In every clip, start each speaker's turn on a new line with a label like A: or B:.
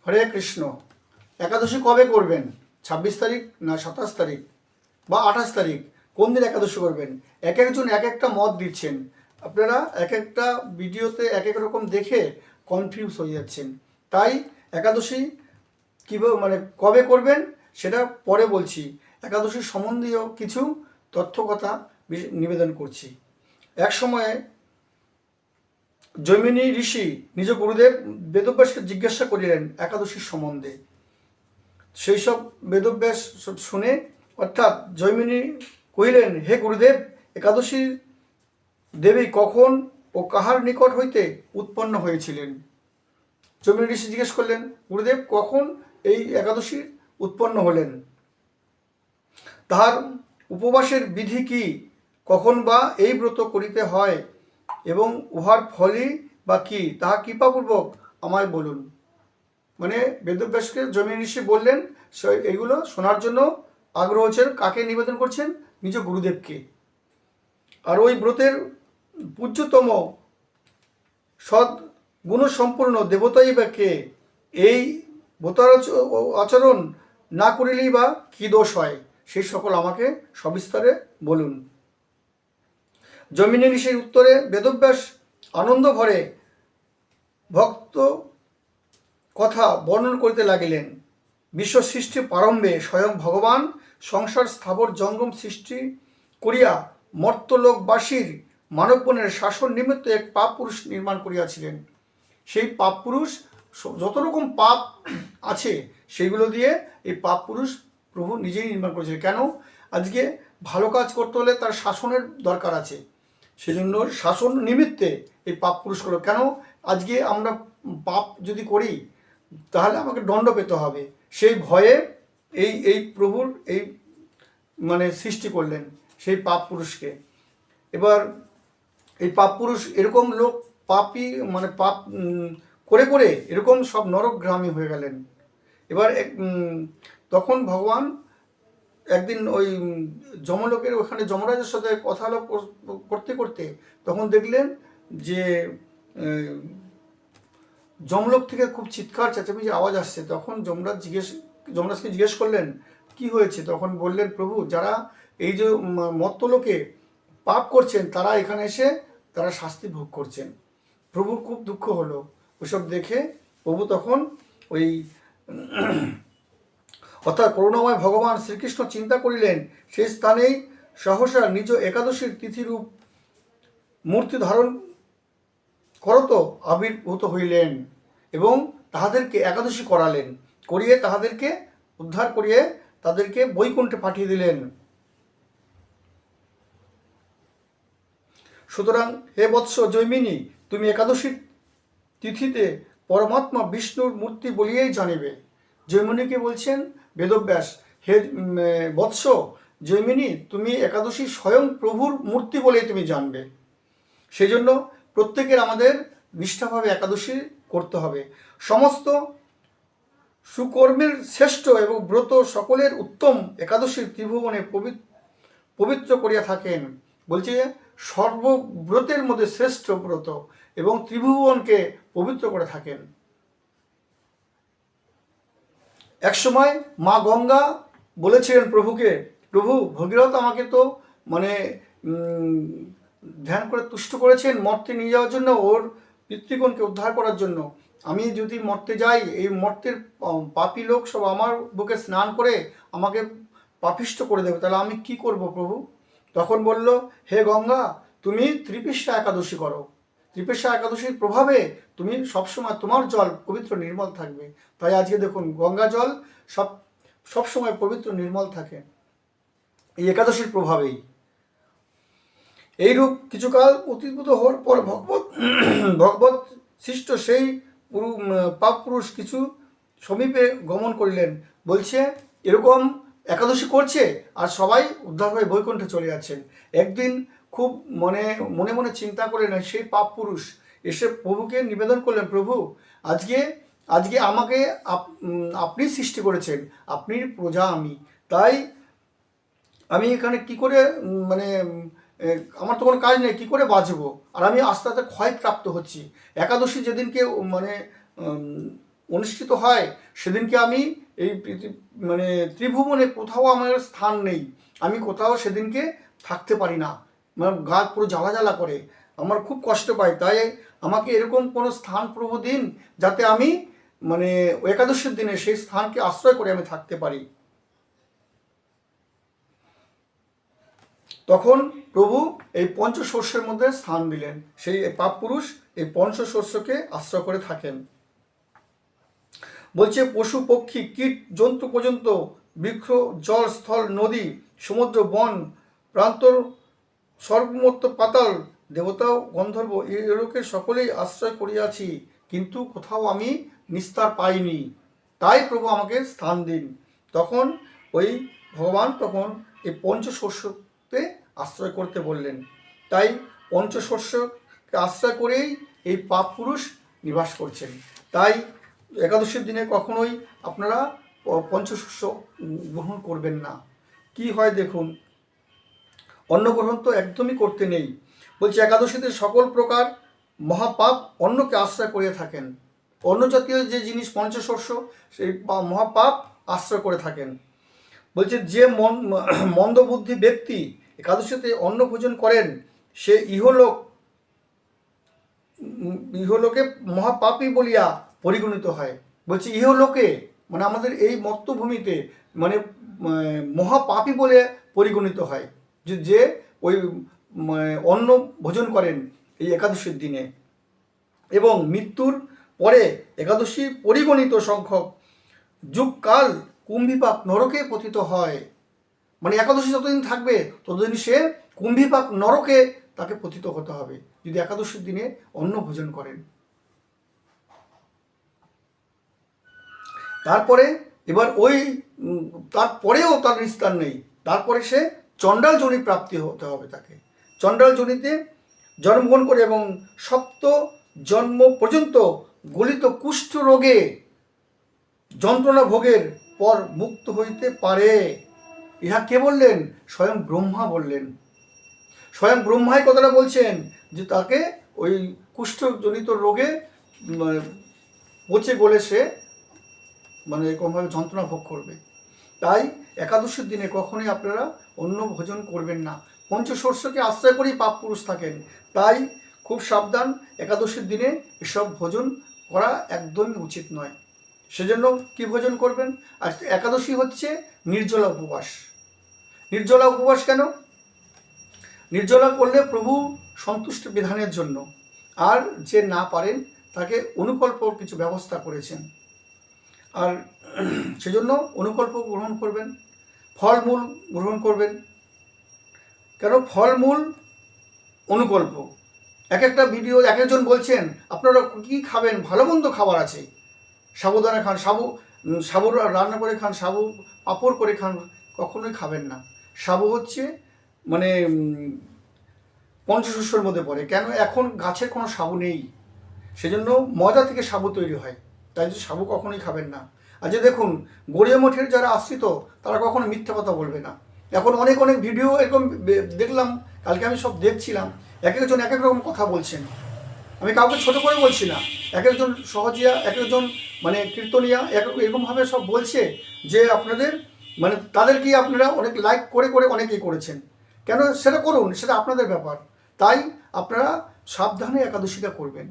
A: হরে কৃষ্ণ। একাদশী কবে করবেন? 26 তারিখ না 27 তারিখ বা 28 তারিখ? কোন দিন একাদশী করবেন? এক একজন এক একটা মত দিচ্ছেন। আপনারা এক একটা ভিডিওতে এক এক রকম দেখে কনফিউজ হয়ে যাচ্ছেন। তাই একাদশী কীভাবে কবে করবেন সেটা পরে বলছি। একাদশীর সম্বন্ধীয় কিছু তথ্য কথা নিবেদন করছি। এক সময়ে জৈমিনী ঋষি নিজ গুরুদেব বেদব্যাসকে জিজ্ঞাসা করিলেন একাদশীর সম্বন্ধে। সেই সব বেদব্যাস শুনে, অর্থাৎ জৈমিনী কহিলেন, হে গুরুদেব, একাদশী দেবী কখন ও কাহার নিকট হইতে উৎপন্ন হয়েছিলেন? জৈমিনী ঋষি জিজ্ঞেস করলেন, গুরুদেব কখন এই একাদশী উৎপন্ন হলেন? তাহার উপবাসের বিধি কি? কখন বা এই ব্রত করিতে হয় এবং উহার ফলই বা কি, তাহা কৃপাপূর্বক আমায় বলুন। বেদব্যাসকে জৈমিনী ঋষি বললেন, এগুলো শোনার জন্য আগ্রহ হচ্ছেন। কাকে নিবেদন করছেন? নিজ গুরুদেবকে। আর ওই ব্রতের পূজ্যতম সৎ গুণসম্পন্ন দেবতাই বা কে? এই ব্রতার আচরণ না করিলেই বা কী দোষ হয়? সেই সকল আমাকে সবিস্তারে বলুন। জৈমিনী ঋষির উত্তরে বেদব্যাস আনন্দ ভরে ভক্ত কথা বর্ণন করিতে লাগিলেন। বিশ্ব সৃষ্টি প্রারম্ভে স্বয়ং ভগবান সংসার স্থাবর জঙ্গম সৃষ্টি করিয়া মর্তলোকবাসীর মানবগণের শাসন নিমিত্ত এক পাপ পুরুষ নির্মাণ করিয়াছিলেন। সেই পাপ পুরুষ, যত রকম পাপ আছে সেইগুলো দিয়ে এই পাপ পুরুষ প্রভু নিজেই নির্মাণ করেছিলেন। কেন? আজকে ভালো কাজ করতে হলে তার শাসনের দরকার আছে, সেজন্য শাসন নিমিত্তে এই পাপ পুরুষগুলো। কেন? আজকে আমরা পাপ যদি করি তাহলে আমাকে দণ্ড পেতে হবে, সেই ভয়ে এই প্রভুর এই সৃষ্টি করলেন সেই পাপ পুরুষকে। এবার এই পাপ পুরুষ এরকম লোক পাপই পাপ করে করে এরকম সব নরকগ্রামী হয়ে গেলেন। এবার তখন ভগবান একদিন ওই যমলোকের ওখানে যমরাজের সাথে কথা করতে করতে তখন দেখলেন যে যমলোক থেকে খুব চিৎকার চেঁচামেচি আওয়াজ আসছে। তখন যমরাজকে জিজ্ঞেস করলেন কি হয়েছে? তখন বললেন, প্রভু, যারা এই যে মর্তলোকে পাপ করছেন তারা এখানে এসে তারা শাস্তি ভোগ করছেন। প্রভুর খুব দুঃখ হলো ওসব দেখে। প্রভু তখন ওই অর্থাৎ করুণাময় ভগবান শ্রীকৃষ্ণ চিন্তা করিলেন, সেই স্থানেই সহসা নিজ একাদশীর তিথিরূপ মূর্তি ধারণ করত আবির্ভূত হইলেন এবং তাহাদেরকে একাদশী করালেন, করিয়ে তাহাদেরকে উদ্ধার করিয়ে তাদেরকে বৈকুণ্ঠে পাঠিয়ে দিলেন। সুতরাং হে বৎস জৈমিনী, তুমি একাদশীর তিথিতে পরমাত্মা বিষ্ণুর মূর্তি বলিয়েই জানিবে। জৈমিনীকে বলছেন বেদব্যাস, হে বৎস জৈমিনী, তুমি একাদশী স্বয়ং প্রভুর মূর্তি বলেই তুমি জানবে। সেই জন্য প্রত্যেকের আমাদের নিষ্ঠাভাবে একাদশী করতে হবে। সমস্ত সুকর্মের শ্রেষ্ঠ এবং ব্রত সকলের উত্তম একাদশীর ত্রিভুবনে পবিত্র করিয়া থাকেন। বলছে সর্বব্রতের মধ্যে শ্রেষ্ঠ ব্রত এবং ত্রিভুবনকে পবিত্র করে থাকেন। একসময় মা গঙ্গা বলেছিলেন প্রভুকে, প্রভু, ভগীরথ আমাকে তো ধ্যান করে তুষ্ট করেছেন মর্তে নিয়ে যাওয়ার জন্য, ওর পিতৃগণকে উদ্ধার করার জন্য। আমি যদি মর্তে যাই, এই মর্তের পাপী লোক সব আমার বুকে স্নান করে আমাকে পাপিষ্ট করে দেবে, তাহলে আমি কি করব প্রভু? তখন বলল, হে গঙ্গা, তুমি ত্রিপিষ্ঠা একাদশী করো। ত্রিপিষ্ঠা একাদশীর প্রভাবে তুমি সবসময় তোমার জল পবিত্র নির্মল থাকবে। তাই আজকে দেখুন গঙ্গা জল সবসময় পবিত্র নির্মল থাকে এই একাদশীর প্রভাবেই। এইরূপ কিছুকাল অতীত হওয়ার পর ভগবত সৃষ্ট সেই পাপ পুরুষ কিছু সমীপে গমন করিলেন। বলছে এরকম একাদশী করছে আর সবাই উদ্ধার হয়ে বৈকুণ্ঠে চলে যাচ্ছেন। একদিন খুব মনে মনে চিন্তা করলেন, সেই পাপ পুরুষ এসে প্রভুকে নিবেদন করলেন, প্রভু, আজকে আমাকে আপনি সৃষ্টি করেছেন, আপনি প্রজা আমি, তাই আমি এখানে কি করে আমার তো কোনো কাজ নেই, কী করে বাঁচবো? আর আমি আস্তে আস্তে ক্ষয়প্রাপ্ত হচ্ছি। একাদশী যেদিনকে অনুষ্ঠিত হয় সেদিনকে আমি এই মানে ত্রিভুবনে কোথাও আমার স্থান নেই, আমি কোথাও সেদিনকে থাকতে পারি না, মানে গা পুরো জ্বালা জ্বালা করে, আমার খুব কষ্ট পাই। তাই আমাকে এরকম কোনো স্থান প্রভু দিন যাতে আমি মানে একাদশীর দিনে সেই স্থানকে আশ্রয় করে আমি থাকতে পারি। তখন প্রভু এই পঞ্চশস্যের মধ্যে স্থান দিলেন, সেই পাপ পুরুষ এই পঞ্চশস্যকে আশ্রয় করে থাকেন। বলছে পশু পক্ষী কীট জন্তু পর্যন্ত, বৃক্ষ জল স্থল নদী সমুদ্র বন প্রান্তর সর্বমত্ত পাতাল দেবতা গন্ধর্ব এই লোকে সকলেই আশ্রয় করিয়াছি, কিন্তু কোথাও আমি নিস্তার পাইনি, তাই প্রভু আমাকে স্থান দিন। তখন ওই ভগবান তখন এই পঞ্চশস্যতে আশ্রয় করতে বললেন। তাই পঞ্চশস্যকে আশ্রয় করেই এই পাপ পুরুষ নিবাস করছেন। তাই একাদশীর দিনে কখনোই আপনারা পঞ্চশস্য গ্রহণ করবেন না। কি হয় দেখুন, অন্ন গ্রহণ তো একদমই করতে নেই। বলছে একাদশীতে সকল প্রকার মহাপাপ অন্নকে আশ্রয় করে থাকেন, অন্ন জাতীয় যে জিনিস পঞ্চশস্য সেই মহাপাপ আশ্রয় করে থাকেন। বলছে যে মন্দবুদ্ধি ব্যক্তি একাদশীতে অন্ন ভোজন করেন সে ইহলোকে মহাপাপী বলিয়া পরিগণিত হয়। বলছে ইহলোকে মানে আমাদের এই মর্তভূমিতে মানে মহাপাপী বলে পরিগণিত হয় যে ওই অন্ন ভোজন করেন এই একাদশীর দিনে, এবং মৃত্যুর পরে একাদশী পরিগণিত সংখ্যক যুগকাল কুম্ভীপাক নরকে পতিত হয়। মানে একাদশী যতদিন থাকবে ততদিন সে কুম্ভীপাক নরকে তাকে পতিত হতে হবে যদি একাদশীর দিনে অন্ন ভোজন করেন। তারপরে এবার ওই তারপরেও তার নিস্তার নেই, তারপরে সে চণ্ডাল যোনি প্রাপ্তি হতে হবে তাকে। চণ্ডাল যোনিতে জন্মগ্রহণ করে এবং সপ্ত জন্ম পর্যন্ত গলিত কুষ্ঠ রোগে যন্ত্রণা ভোগের পর মুক্ত হইতে পারে। ইহা কে বললেন? স্বয়ং ব্রহ্মা বললেন। স্বয়ং ব্রহ্মাই কথাটা বলছেন যে তাকে ওই কুষ্ঠজনিত রোগে পচে গলে সে মানে এরকমভাবে যন্ত্রণা ভোগ করবে। তাই একাদশীর দিনে কখনোই আপনারা অন্ন ভোজন করবেন না। পঞ্চশস্যকে আশ্রয় করেই পাপ পুরুষ থাকেন, তাই খুব সাবধান, একাদশীর দিনে এসব ভোজন করা একদমই উচিত নয়। সেজন্য কি ভোজন করবেন? আর একাদশী হচ্ছে নির্জলা উপবাস। নির্জলা উপবাস কেন? নির্জলা করলে প্রভু সন্তুষ্ট বিধানের জন্য, আর যে না পারেন তাকে অনুকল্প কিছু ব্যবস্থা করেছেন, আর সেজন্য অনুকল্প গ্রহণ করবেন, ফলমূল গ্রহণ করবেন। কেন ফলমূল অনুকল্প? এক একটা ভিডিও এক একজন বলছেন আপনারা কী খাবেন, ভালো মন্দ খাবার আছে, সাবুদানা খান, সাবু রান্না করে খান, সাবু পাঁপড় করে খান, কখনোই খাবেন না। সাবু হচ্ছে মানে পঞ্চশস্যের মধ্যে পড়ে। কেন? এখন গাছের কোনো সাবু নেই, সেজন্য ময়দা থেকে সাবু তৈরি হয়, তাই জন্য সাবু কখনোই খাবেন না। আর যে দেখুন গড়িয়া মঠের যারা আশ্রিত তারা কখনো মিথ্যা কথা বলবে না। এখন অনেক অনেক ভিডিও এরকম দেখলাম, কালকে আমি সব দেখছিলাম, এক একজন এক এক রকম কথা বলছেন। আমি কাউকে ছোট করে বলছি না, এক একজন সহজিয়া, এক একজন মানে কীর্তনিয়া এরকমভাবে সব বলছে যে আপনাদের মানে তাদেরকে আপনারা অনেক লাইক করে করে অনেকেই করেছেন। কেন? সেটা করুন, সেটা আপনাদের ব্যাপার। তাই আপনারা সাবধানে একাদশীটা করবেন।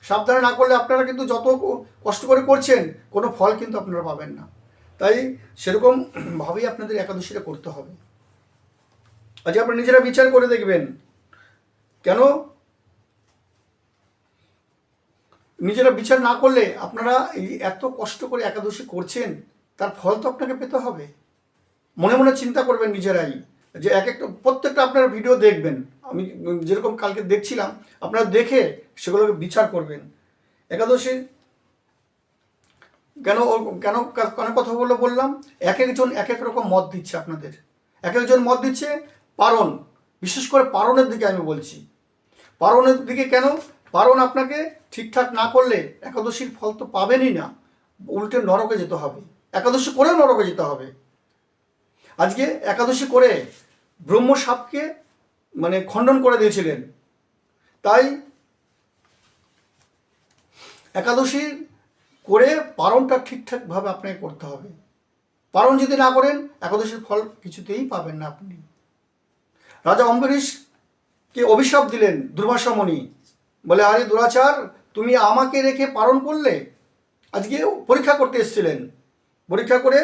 A: সাবধানে না করলে আপনারা কিন্তু যত কষ্ট করে করছেন কোনো ফল কিন্তু আপনারা পাবেন না। তাই সেরকমভাবেই আপনাদের একাদশীটা করতে হবে। আজকে আপনারা নিজেরা বিচার করে দেখবেন, কেন নিজেরা বিচার না করলে আপনারা এই এত কষ্ট করে একাদশী করছেন তার ফল তো আপনাকে পেতে হবে। মনে মনে চিন্তা করবেন নিজেরাই, যে এক একটা প্রত্যেকটা আপনারা ভিডিও দেখবেন, আমি যেরকম কালকে দেখছিলাম আপনারা দেখে সেগুলোকে বিচার করবেন। একাদশী কেন কেন কেন কথা বললাম, এক একজন এক এক রকম মত দিচ্ছে আপনাদের, এক একজন মত দিচ্ছে পারণ, বিশেষ করে পারণের দিকে আমি বলছি। পারণের দিকে কেন? পারণ আপনাকে ঠিকঠাক না করলে একাদশীর ফল তো পাবেনই না, উল্টে নরকে যেতে হবে, একাদশী করেও নরকে যেতে হবে। আজকে একাদশী করে ব্রহ্ম সাপকে মানে খণ্ডন করে দিয়েছিলেন। তাই একাদশীর করে পালনটা ঠিকঠাকভাবে আপনাকে করতে হবে। পালন যদি না করেন একাদশীর ফল কিছুতেই পাবেন না আপনি। রাজা অম্বরীশকে অভিশাপ দিলেন দুর্বাসা মুনি, বলে আরে দুরাচার, তুমি আমাকে রেখে পালন করলে। আজকে পরীক্ষা করতে এসেছিলেন, পরীক্ষা করে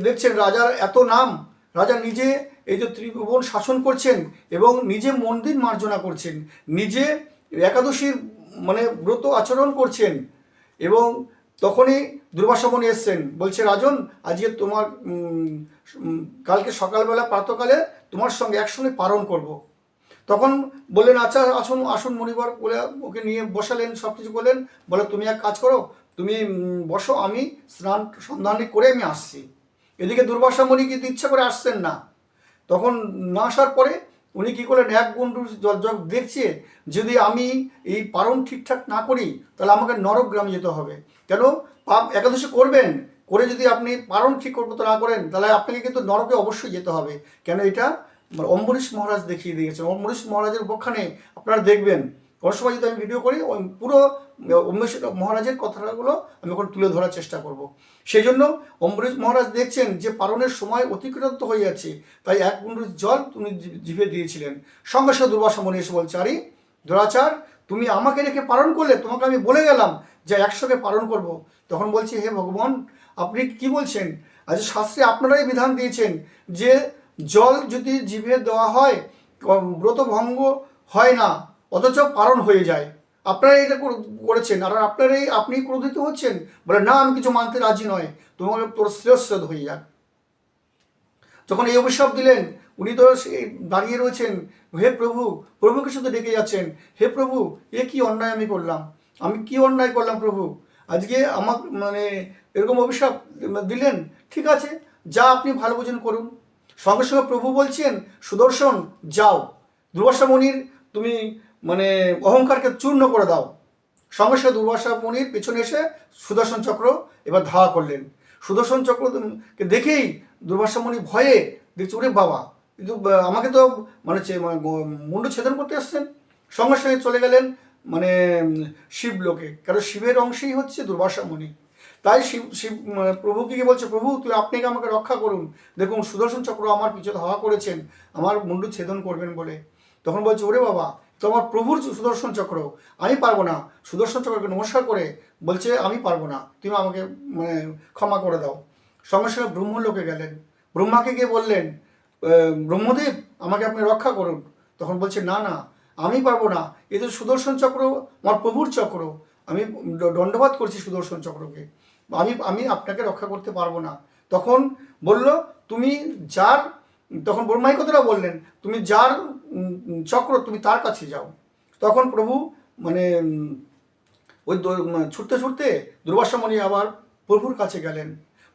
A: দেখছেন রাজার এত নাম, রাজা নিজে এই যে ত্রিভুবন শাসন করছেন এবং নিজে মন্দির মার্জনা করছেন, নিজে একাদশীর মানে ব্রত আচরণ করছেন। এবং তখনই দুর্বাসা মুনি এসছেন, বলছে রাজন, আজকে তোমার কালকে সকালবেলা প্রাতকালে তোমার সঙ্গে একসঙ্গে পালন করব। তখন বললেন আচ্ছা আসুন আসুন মণিবর, বলে ওকে নিয়ে বসালেন, সব কিছু করলেন। বলে তুমি এক কাজ করো, তুমি বসো, আমি স্নান সন্ধানী করে আমি আসছি। এদিকে দুর্বাসা মুনি কিন্তু ইচ্ছা করে আসছেন না। তখন না আসার পরে উনি কী করলেন, এক গুন্ডু জল দেখছে যদি আমি এই পালন ঠিকঠাক না করি তাহলে আমাকে নরকগ্রামে যেতে হবে। কেন, পাপ একাদশী করবেন, করে যদি আপনি পালন ঠিক করতে না করেন তাহলে আপনাকে কিন্তু নরকে অবশ্যই যেতে হবে। কেন, এটা অম্বরীশ মহারাজ দেখিয়ে দিয়েছেন। অম্বরীশ মহারাজের উপাখ্যানে আপনারা দেখবেন, কোনো সময় যদি আমি ভিডিও করি পুরো অম্বরীশ মহারাজের কথাগুলো আমি এখন তুলে ধরার চেষ্টা করব। সেই জন্য অম্বরীশ মহারাজ দেখছেন যে পালনের সময় অতিক্রান্ত হয়ে যাচ্ছে, তাই এক গুন্ডু জল তুমি জিভে দিয়েছিলেন। সঙ্গে সঙ্গে দুর্বাসা মুনি এসে বলছে, আরে দুরাচার, তুমি আমাকে রেখে পালন করলে, তোমাকে আমি বলে গেলাম যে একসঙ্গে পালন করব। তখন বলছি, হে ভগবান, আপনি কি বলছেন? আজ শাস্ত্রে আপনারাই বিধান দিয়েছেন যে জল যদি জিভে দেওয়া হয় ব্রত ভঙ্গ হয় না, অথচ পালন হয়ে যায়। আপনারাই এটা করেছেন, আর আপনি ক্রোধিত হচ্ছেন। বলে না, আমি কিছু মানতে রাজি নয়, তোর শ্রেয়শ্রেদ হয়ে যাক। যখন এই অভিশাপ দিলেন, উনি তো দাঁড়িয়ে রয়েছেন, হে প্রভু, প্রভুকে শুধু ডেকে যাচ্ছেন, হে প্রভু, এ কি অন্যায় আমি করলাম, আমি কি অন্যায় করলাম প্রভু, আজকে আমার মানে এরকম অভিশাপ দিলেন। ঠিক আছে, যা আপনি ভালো বোঝেন করুন। সঙ্গে সঙ্গে প্রভু বলছেন, সুদর্শন যাও, দুর্বাসা মুনির তুমি মানে অহংকারকে চূর্ণ করে দাও। সঙ্গে সঙ্গে দুর্বাসা মুনির পেছনে এসে সুদর্শন চক্র এবার ধাওয়া করলেন। সুদর্শন চক্রকে দেখেই দুর্বাসা মুনি ভয়ে দেখছে, ওরে বাবা, কিন্তু আমাকে তো মানে মুন্ড ছেদন করতে আসছেন। সঙ্গে সঙ্গে চলে গেলেন মানে শিবলোকে, কারণ শিবের অংশেই হচ্ছে দুর্বাসা মুনি। তাই শিব প্রভুকে গিয়ে বলছে, প্রভু তুই আপনাকে আমাকে রক্ষা করুন, দেখুন সুদর্শন চক্র আমার পিছনে ধাওয়া করেছেন আমার মুন্ডু ছেদন করবেন বলে। তখন বলছে, ওরে বাবা, তো আমার প্রভুর সুদর্শন চক্র, আমি পারবো না। সুদর্শন চক্রকে নমস্কার করে বলছে, আমি পারবো না, তুমি আমাকে মানে ক্ষমা করে দাও। সঙ্গে সঙ্গে ব্রহ্মলোকে গেলেন, ব্রহ্মাকে গিয়ে বললেন, ব্রহ্মদেব আমাকে আপনি রক্ষা করুন। তখন বলছে, না না, আমি পারবো না, এ তো সুদর্শন চক্র আমার প্রভুর চক্র, আমি দণ্ডবাদ করছি সুদর্শন চক্রকে, আমি আপনাকে রক্ষা করতে পারবো না। তখন বলল, তুমি যার, তখন ব্রহ্মাই কথাটা বললেন, তুমি যার চক্র তুমি তার কাছে যাও। তখন প্রভু মানে ওই ছুটতে ছুটতে দুর্বাসা মুনি আবার প্রভুর কাছে গেলেন,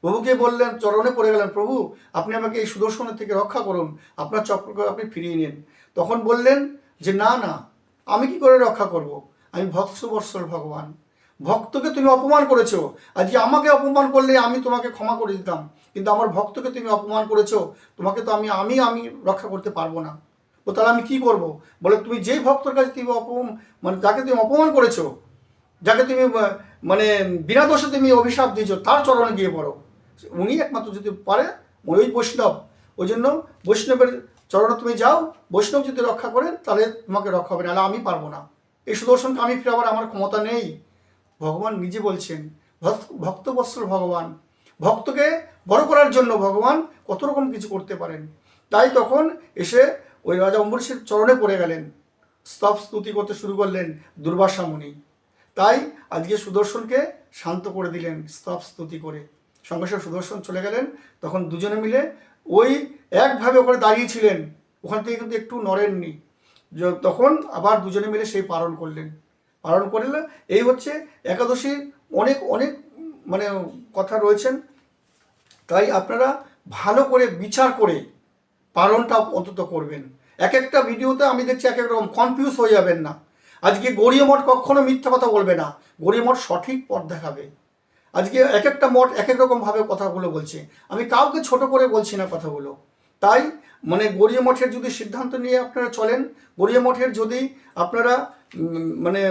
A: প্রভুকে বললেন, চরণে পড়ে গেলেন, প্রভু আপনি আমাকে এই সুদর্শনের থেকে রক্ষা করুন, আপনার চক্রকে আপনি ফিরিয়ে নিন। তখন বললেন যে না না, আমি কি করে রক্ষা করব, আমি ভক্তবৎসল ভগবান, ভক্তকে তুমি অপমান করেছো, আজকে আমাকে অপমান করলে আমি তোমাকে ক্ষমা করে দিতাম, কিন্তু আমার ভক্তকে তুমি অপমান করেছো, তোমাকে তো আমি রক্ষা করতে পারবো না। ও তাহলে আমি কি করব? বলে, তুমি যেই ভক্তর কাছে তুমি মানে যাকে তুমি অপমান করেছো, যাকে তুমি মানে বিনা দোষে তুমি অভিশাপ দিয়েছো, তার চরণে গিয়ে পড়ো, উনি একমাত্র যদি পারে, ওই বৈষ্ণব। ওই জন্য বৈষ্ণবের চরণে তুমি যাও, বৈষ্ণব যদি রক্ষা করেন তাহলে তোমাকে রক্ষা হবে, নাহলে আমি পারবো না, এই সুদর্শনকে আমি ফিরাবার আমার ক্ষমতা নেই। ভগবান নিজে বলছেন, ভক্তবৎসল ভগবান, ভক্তকে বড় করার জন্য ভগবান কত রকম কিছু করতে পারেন। তাই তখন এসে ওই রাজা অম্বরীশের চরণে পড়ে গেলেন, স্তব স্তুতি করতে শুরু করলেন দুর্বাসা মুনি। তাই আজকে সুদর্শনকে শান্ত করে দিলেন স্তব স্তুতি করে। সঙ্গে সঙ্গে সুদর্শন চলে গেলেন। তখন দুজনে মিলে ওই একভাবে ওখানে দাঁড়িয়েছিলেন, ওখান থেকে কিন্তু একটু নড়েননি। তখন আবার দুজনে মিলে সেই পালন করলেন। পালন করলে এই হচ্ছে একাদশীর অনেক অনেক মানে কথা রয়েছেন। তাই আপনারা ভালো করে বিচার করে পালনটা অন্তত করবেন। এক একটা ভিডিওতে আমি দেখছি এক এক রকম, কনফিউজ হয়ে যাবেন না। আজকে গৌড়ীয় মঠ কখনো মিথ্যা কথা বলবে না, গৌড়ীয় মঠ সঠিক পথ দেখাবে। আজকে এক একটা মঠ এক এক রকমভাবে কথাগুলো বলছে, আমি কাউকে ছোট করে বলছি না কথাগুলো, তাই মানে গড়িয়া মঠের যদি সিদ্ধান্ত নিয়ে আপনারা চলেন, গড়িয়া মঠের যদি আপনারা মানে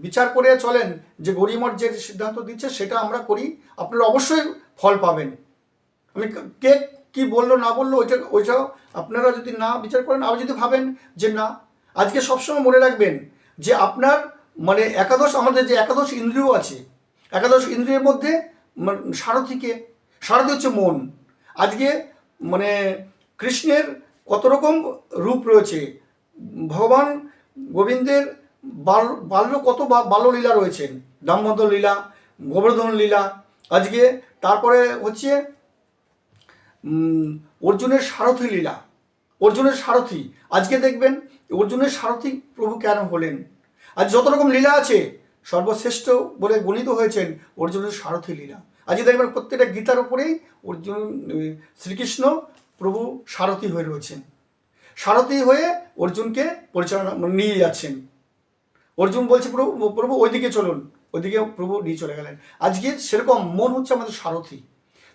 A: বিচার করে চলেন যে গড়িয়া মঠ যে সিদ্ধান্ত দিচ্ছে সেটা আমরা করি, আপনারা অবশ্যই ফল পাবেন। আমি কে কি বললো না বললো ওইটাও আপনারা যদি না বিচার করেন, আবার যদি ভাবেন যে না, আজকে সবসময় মনে রাখবেন যে আপনার মানে একাদশ, আমাদের যে একাদশ ইন্দ্রিয় আছে, একাদশ ইন্দ্রিয়ের মধ্যে সারথীকে, সারথী হচ্ছে মন। আজকে মানে কৃষ্ণের কত রকম রূপ রয়েছে, ভগবান গোবিন্দের বাল্য কত বাল্যলীলা রয়েছেন, দামোদর লীলা, গোবর্ধন লীলা। আজকে তারপরে হচ্ছে অর্জুনের সারথী লীলা, অর্জুনের সারথী। আজকে দেখবেন অর্জুনের সারথী প্রভু কেন হলেন। আজ যত রকম লীলা আছে সর্বশ্রেষ্ঠ বলে গণিত হয়েছেন অর্জুনের সারথী লীলা। আজকে দেখবেন প্রত্যেকটা গীতার উপরেই অর্জুন শ্রীকৃষ্ণ প্রভু সারথী হয়ে রয়েছেন, সারথী হয়ে অর্জুনকে পরিচালনা নিয়ে যাচ্ছেন। অর্জুন বলছে প্রভু ওইদিকে চলুন, ওইদিকে প্রভু নিয়ে চলে গেলেন। আজকে সেরকম মন হচ্ছে আমাদের সারথী।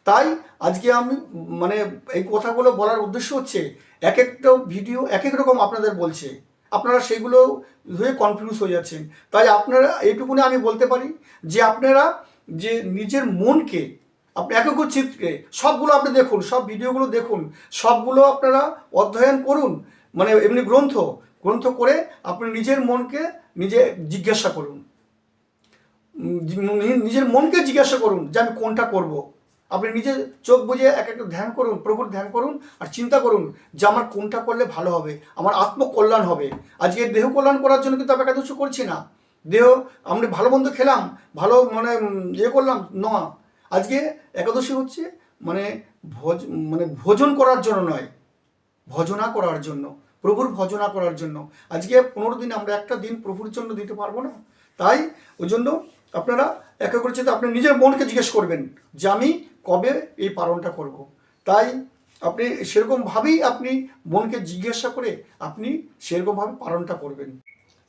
A: তাই আজকে আমি মানে এই কথাগুলো বলার উদ্দেশ্য হচ্ছে এক একটা ভিডিও এক এক রকম আপনাদের বলছে, আপনারা সেগুলো হয়ে কনফিউজ হয়ে যাচ্ছেন। তাই আপনারা এইটুকুনি আমি বলতে পারি যে আপনারা যে নিজের মনকে আপনি একক চিত্রে সবগুলো আপনি দেখুন, সব ভিডিওগুলো দেখুন, সবগুলো আপনারা অধ্যয়ন করুন, মানে এমনি গ্রন্থ করে আপনি নিজের মনকে নিজে জিজ্ঞাসা করুন, নিজের মনকে জিজ্ঞাসা করুন যে আমি কোনটা করব। আপনি নিজে চোখ বুঝে এক একটা ধ্যান করুন, প্রভুর ধ্যান করুন, আর চিন্তা করুন যে আমার কোনটা করলে ভালো হবে, আমার আত্মকল্যাণ হবে। আজকে দেহ কল্যাণ করার জন্য কিন্তু আমি একাদশী করছি না, দেহ আমরা ভালো মন্দ খেলাম, ভালো মানে করলাম না। আজকে একাদশী হচ্ছে মানে ভোজন করার জন্য নয়, ভজনা করার জন্য, প্রভুর ভজনা করার জন্য। আজকে 15 দিন আমরা একটা দিন প্রভুর জন্য দিতে পারবো না। তাই ওই জন্য আপনারা একাগ্রচিত্তে আপনি নিজের মনকে জিজ্ঞেস করবেন যে আমি কবে এই পালনটা করব। তাই আপনি সেরকমভাবেই আপনি মনকে জিজ্ঞাসা করে আপনি সেরকমভাবে পালনটা করবেন।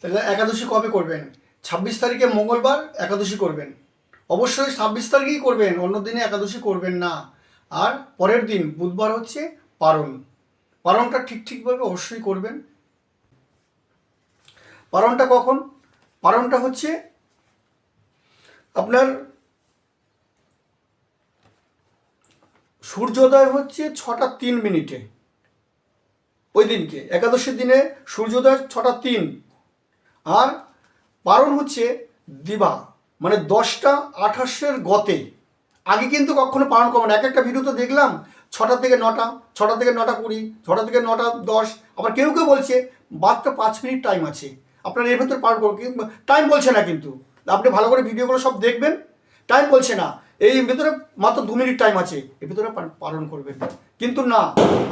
A: তাহলে একাদশী কবে করবেন? 26 তারিখে মঙ্গলবার একাদশী করবেন, অবশ্যই 26 তারিখেই করবেন, অন্য দিনে একাদশী করবেন না। আর পরের দিন বুধবার হচ্ছে পালনটা ঠিকভাবে অবশ্যই করবেন। পালনটা কখন? পালনটা হচ্ছে আপনার সূর্যোদয় হচ্ছে 6টা 3 মিনিটে, ওই দিনকে একাদশীর দিনে সূর্যোদয় 6টা 3। আর পালন হচ্ছে দিবা মানে 10টা 28 গতে। আগে কিন্তু কখনো পালন করবো না। এক একটা ভিডিও তো দেখলাম 6টা থেকে 9টা, 6টা থেকে 9টা 20, 6টা থেকে 9টা 10। আবার কেউ বলছে মাত্র 5 মিনিট টাইম আছে, আপনার এর ভেতর পালন করুন। টাইম বলছে না, কিন্তু আপনি ভালো করে ভিডিওগুলো সব দেখবেন, টাইম বলছে না এই ভেতরে মাত্র 2 মিনিট টাইম আছে, এর ভেতরে পালন করবেন। কিন্তু না,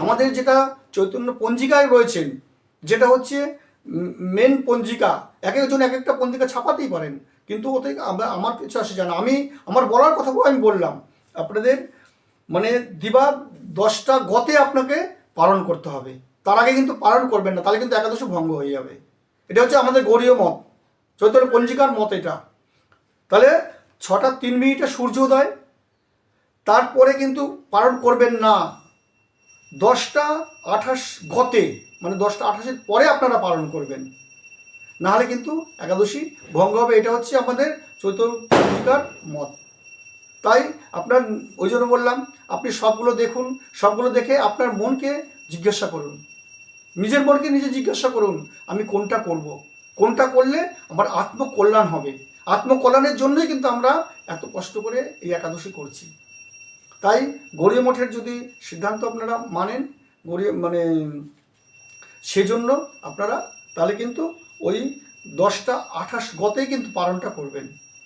A: আমাদের যেটা চৈতন্য পঞ্জিকায় রয়েছেন, যেটা হচ্ছে মেন পঞ্জিকা, এক একজন এক একটা পঞ্জিকা ছাপাতেই পারেন, কিন্তু ওতে আমার কিছু আসে জানা। আমি আমার বলার কথাগুলো আমি বললাম আপনাদের, মানে দিবা 10টা গতে আপনাকে পালন করতে হবে, তার আগে কিন্তু পালন করবেন না, তাহলে কিন্তু একাদশী ভঙ্গ হয়ে যাবে। এটা হচ্ছে আমাদের গৌড়ীয় মত, চৈতন্য পঞ্জিকার মত এটা। তাহলে 6টা 3 মিনিটে সূর্যোদয়, তারপরে কিন্তু পালন করবেন না। 10টা 28 গতে মানে 10টা 28-এর পরে আপনারা পালন করবেন, নাহলে কিন্তু একাদশী ভঙ্গ হবে। এটা হচ্ছে আমাদের চৈতন্য পঞ্জিকার মত। তাই আপনার ওই জন্য বললাম আপনি সবগুলো দেখুন, সবগুলো দেখে আপনার মনকে জিজ্ঞাসা করুন, নিজের মনকে নিজে জিজ্ঞাসা করুন আমি কোনটা করব, কোনটা করলে আমার আত্মকল্যাণ হবে। আত্মকল্যাণের জন্যই কিন্তু আমরা এত কষ্ট করে এই একাদশী করছি। তাই গৌড়ীয় মঠের যদি সিদ্ধান্ত আপনারা মানেন, মানে সেজন্য আপনারা তাহলে কিন্তু ওই 10টা 28 গতেই কিন্তু পালনটা করবেন।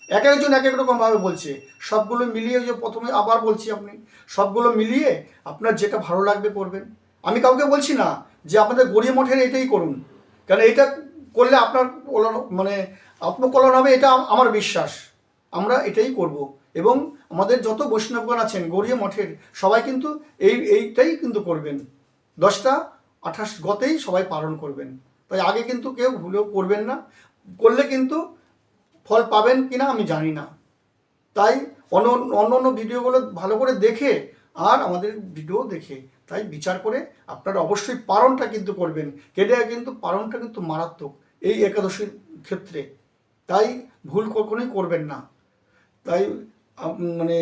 A: এক একজন এক এক রকমভাবে বলছে, সবগুলো মিলিয়ে যে প্রথমে আবার বলছি, আপনি সবগুলো মিলিয়ে আপনার যেটা ভালো লাগবে করবেন। আমি কাউকে বলছি না যে আপনাদের গৌড়ীয় মঠের এটাই করুন, কারণ এটা করলে আপনার মানে আত্মকল্যাণ হবে, এটা আমার বিশ্বাস। আমরা এটাই করব, এবং আমাদের যত বৈষ্ণবগণ আছেন গৌড়ীয় মঠের সবাই কিন্তু এইটাই কিন্তু করবেন, 10টা 28 গতেই সবাই পালন করবেন। তাই আগে কিন্তু কেউ ভুলেও করবেন না, করলে কিন্তু ফল পাবেন কিনা আমি জানি না। তাই অন্য ভিডিওগুলো ভালো করে দেখে আর আমাদের ভিডিও দেখে তাই বিচার করে আপনারা অবশ্যই পালনটা কিন্তু করবেন। কেটে কিন্তু পালনটা কিন্তু মারাত্মক এই একাদশীর ক্ষেত্রে, তাই ভুল কখনোই করবেন না। তাই মানে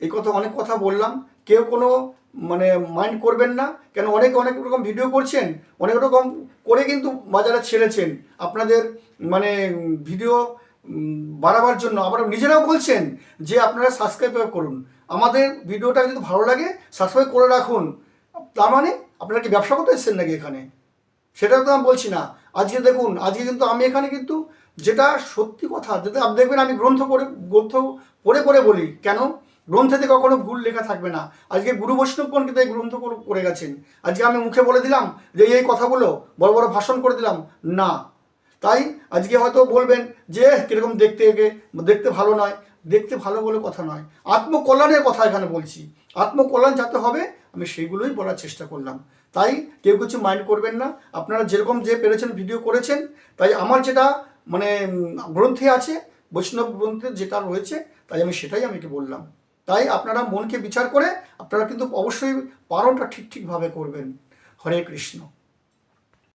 A: এই কথা অনেক কথা বললাম, কেউ কোনো মানে মাইন্ড করবেন না, কেন অনেক অনেক রকম ভিডিও করছেন, অনেক রকম করে কিন্তু বাজারে ছেড়েছেন আপনাদের মানে ভিডিও বাড়াবার জন্য। আবার নিজেরাও বলছেন যে আপনারা সাবস্ক্রাইব করুন, আমাদের ভিডিওটা যদি ভালো লাগে সাবস্ক্রাইব করে রাখুন। তার মানে আপনারা কি ব্যবসা করতে এসেছেন নাকি এখানে? সেটা তো আমি বলছি না। আজকে দেখুন, আজকে কিন্তু আমি এখানে কিন্তু যেটা সত্যি কথা, যেটা আপনি দেখবেন আমি গ্রন্থ পড়ে পড়ে বলি, কেন গ্রন্থেতে কখনো ভুল লেখা থাকবে না। আজকে গুরু বৈষ্ণবগণ কিন্তু এই গ্রন্থ করে গেছেন। আজকে আমি মুখে বলে দিলাম যে এই কথাগুলো, বড় বড় ভাষণ করে দিলাম না। তাই আজকে হয়তো বলবেন যে কীরকম দেখতে ভালো নয়, দেখতে ভালো বলে কথা নয়, আত্মকল্যাণের কথা এখানে বলছি। আত্মকল্যাণ যাতে হবে আমি সেইগুলোই বলার চেষ্টা করলাম। তাই কেউ কিছু মাইন্ড করবেন না, আপনারা যেরকম যে পেরেছেন ভিডিও করেছেন। তাই আমার যেটা মানে গ্রন্থে আছে, বৈষ্ণব গ্রন্থে যেটা রয়েছে, তাই আমি সেটাই বললাম। তাই আপনারা মনকে বিচার করে আপনারা কিন্তু অবশ্যই পালনটা ঠিকভাবে করবেন। হরে কৃষ্ণ।